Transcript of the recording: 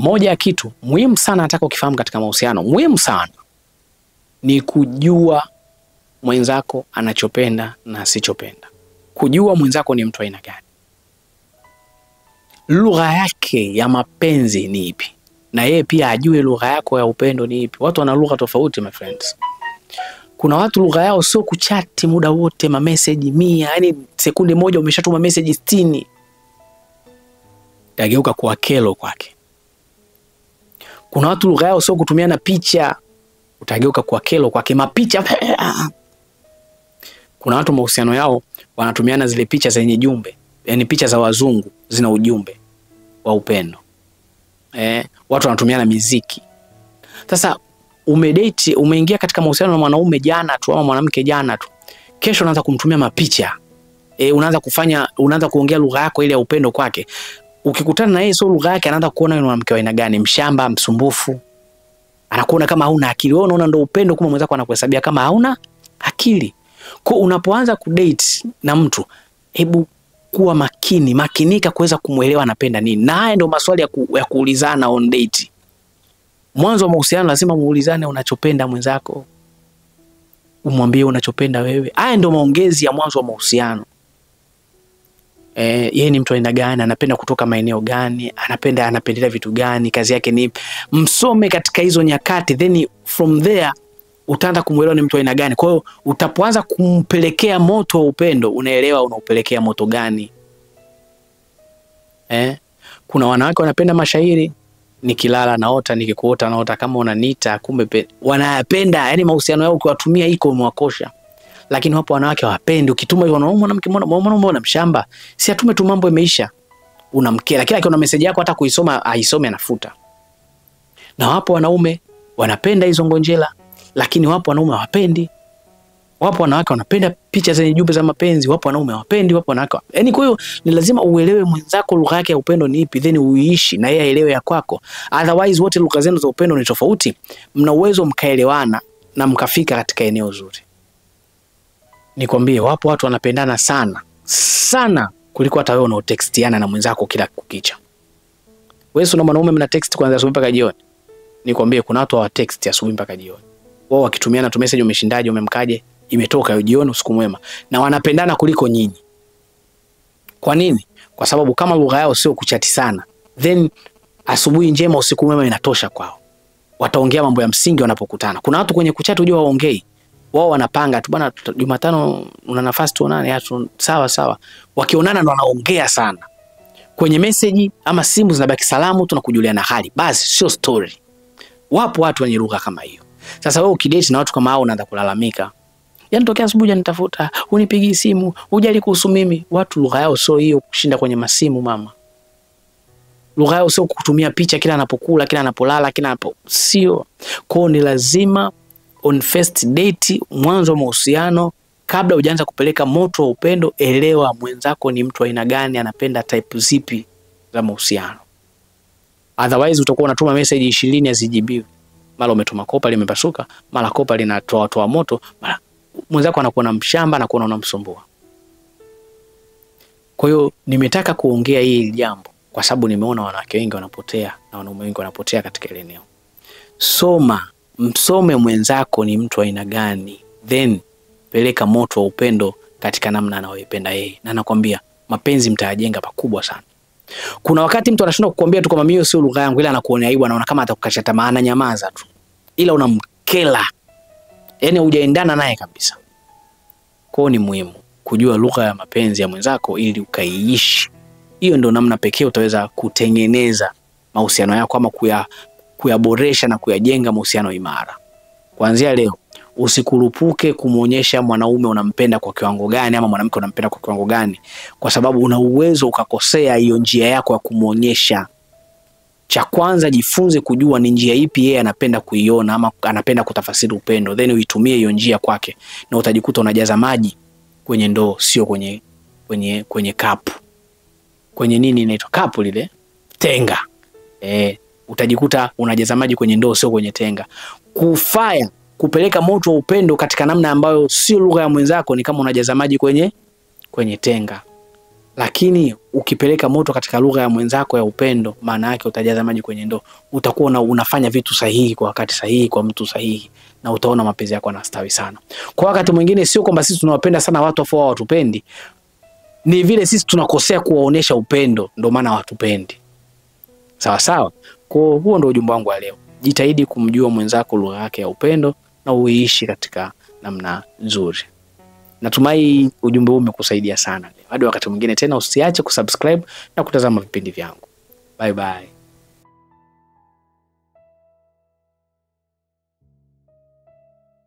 moja ya kitu muhimu sana nataka ukifahamu katika mahusiano, muhimu sana, ni kujua mwenzako anachopenda na asichopenda. Kujua mwenzako ni mtu aina gani, lugha yake ya mapenzi ni ipi, na yeye pia ajue lugha yako ya upendo ni ipi. Watu wana lugha tofauti my friends. Kuna watu lugha yao sio kuchati muda wote ma message 100, yani sekunde moja umeshatuma message 60. Yageuka kuwa kelo kwake. Kuna watu lugha yao sio kutumiana picha, utageuka kuwa kelo kwake, mapicha. Kuna watu mahusiano yao wanatumiana zile picha zenye jumbe, yani picha za wazungu zina ujumbe wa upendo. Watu wanatumiana muziki. Sasa umedate, umeingia katika mahusiano na mwanaume jana tu ama mwanamke jana tu, kesho unaanza kumtumia mapicha. Unaanza kuongea lugha yako ile ya upendo kwake. Ukikutana na yeye sio lugha yake, anaanza kuona wewe mwanamke wa aina gani, mshamba, msumbufu. Anakuona kama hauna akili. Wewe unaona ndio upendo, kama mwenzako anakuhesabia kama hauna akili. Kwa unapoanza kudate na mtu, hebu kuwa makini, makinika kuweza kumuelewa anapenda nini. Na haya ndio maswali ya kuulizana on date. Mwanzo wa mahusiano lazima muulizane unachopenda mwenzako, umwambie unachopenda wewe. Haya ndio maongezi ya mwanzo wa mahusiano. Yeye ni mtu aina gani, anapenda kutoka maeneo gani, anapendelea vitu gani, kazi yake ni. Msome katika hizo nyakati, then from there utaanza kumuelewa ni mtu aina gani. Kwa hiyo utapoanza kumpelekea moto wa upendo, unaelewa unaupelekea moto gani. Kuna wanawake wanapenda mashairi, nikilala naota, nikikuota naota kama unanita, kumbe wanayapenda. Yani mahusiano yao ukiwatumia iko umewakosha. Lakini wapo wanawake hawapendi, ukituma hivyo mwanamke mbona mshamba, si atume tu mambo imeisha. Unamkera, kila akiona message yako hata kuisoma aisome anafuta. Na wapo wanaume wanapenda hizo ngonjela, lakini wapo wanaume hawapendi. Wapo wanawake wanapenda picha zenye jumbe za mapenzi, wapo wanaume hawapendi, wapo wanawake. Yaani kwa hiyo ni lazima uelewe mwenzako lugha yake ya upendo ni ipi, then uiishi na yeye aelewe ya kwako. Otherwise wote lugha zenu za upendo ni tofauti, mna uwezo mkaelewana na mkafika katika eneo zuri. Nikwambie, wapo watu wanapendana sana kuliko hata wewe unaotextiana na mwenzako kila kukicha. Wewe una mwanaume mna text kuanzia asubuhi mpaka jioni. Nikwambie kuna watu wa text asubuhi mpaka jioni. Wao wakitumiana tu message, umeshindaje, umemkaje, imetoka jioni, usiku mwema. Na wanapendana kuliko nyinyi. Kwa nini? Kwa sababu kama lugha yao sio kuchati sana, then asubuhi njema usiku mwema inatosha kwao. Wataongea mambo ya msingi wanapokutana. Kuna watu kwenye kuchati unajua waongei. Wao wanapanga tu, bwana Jumatano una nafasi tuonane, sawa. Wakionana ndo wanaongea sana. Kwenye message ama simu zinabaki salamu, tunakujuliana hali. Basi sio story. Wapo watu wenye lugha kama hiyo. Sasa wewe ukidate na watu kama hao unaanza kulalamika. Yaani tokea asubuhi unanitafuta, unipigi simu, hujali kuhusu mimi. Watu lugha yao sio hiyo kushinda kwenye masimu mama. Lugha yao sio kutumia picha kila anapokula, kila anapolala, sio. Kwa ni lazima on first date, mwanzo wa mahusiano, kabla hujaanza kupeleka moto wa upendo, elewa mwenzako ni mtu aina gani, anapenda type zipi za mahusiano. Otherwise utakuwa unatuma message 20 hazijibiwi. Mara umetuma kopa limepasuka, mara kopa linatoa moto, mara mwenzako anakuwa na mshamba, anakuwa unamsumbua. Kwa hiyo nimetaka kuongea hili jambo kwa sababu nimeona wanawake wengi wanapotea na wanaume wengi wanapotea katika ile eneo. Msome mwenzako ni mtu aina gani, then peleka moto wa upendo katika namna anayoipenda yeye. Na nakwambia mapenzi mtayajenga pakubwa sana. Kuna wakati mtu anashindwa kukuambia tu kama mimi sio lugha yangu, ila anakuonea aibu, anaona kama atakukasha tamaa, ananyamaza tu. Ila unamkela. Yaani hujaendana naye kabisa. Kwa ni muhimu kujua lugha ya mapenzi ya mwenzako ili ukaiishi. Hiyo ndio namna pekee utaweza kutengeneza mahusiano yako ama kuyaboresha na kuyajenga mahusiano imara. Kuanzia leo usikurupuke kumuonyesha mwanaume unampenda kwa kiwango gani ama mwanamke unampenda kwa kiwango gani, kwa sababu una uwezo ukakosea hiyo njia yako ya kumuonyesha. Cha kwanza jifunze kujua ni njia ipi yeye anapenda kuiona ama anapenda kutafasiri upendo, then uitumie hiyo njia kwake, na utajikuta unajaza maji kwenye ndoo, sio kwenye kapu. Kwenye nini inaitwa kapu lile? Tenga. Utajikuta unajaza maji kwenye ndoo, sio kwenye tenga. Kupeleka moto wa upendo katika namna ambayo sio lugha ya mwenzako ni kama unajaza maji kwenye tenga. Lakini ukipeleka moto katika lugha ya mwenzako ya upendo, maana yake utajaza maji kwenye ndoo. Utakuwa unafanya vitu sahihi kwa wakati sahihi kwa mtu sahihi, na utaona mapenzi yako yanastawi sana. Kwa wakati mwingine sio kwamba sisi tunawapenda sana watu afu wao watupendi. Ni vile sisi tunakosea kuwaonesha upendo, ndio maana watupendi. Sawa sawa? Kwa huo ndio ujumbe wangu wa leo. Jitahidi kumjua mwenzako lugha yake ya upendo na uishi katika namna nzuri. Natumai ujumbe huu umekusaidia sana. Hadi wakati mwingine tena, usiache kusubscribe na kutazama vipindi vyangu. Bye bye.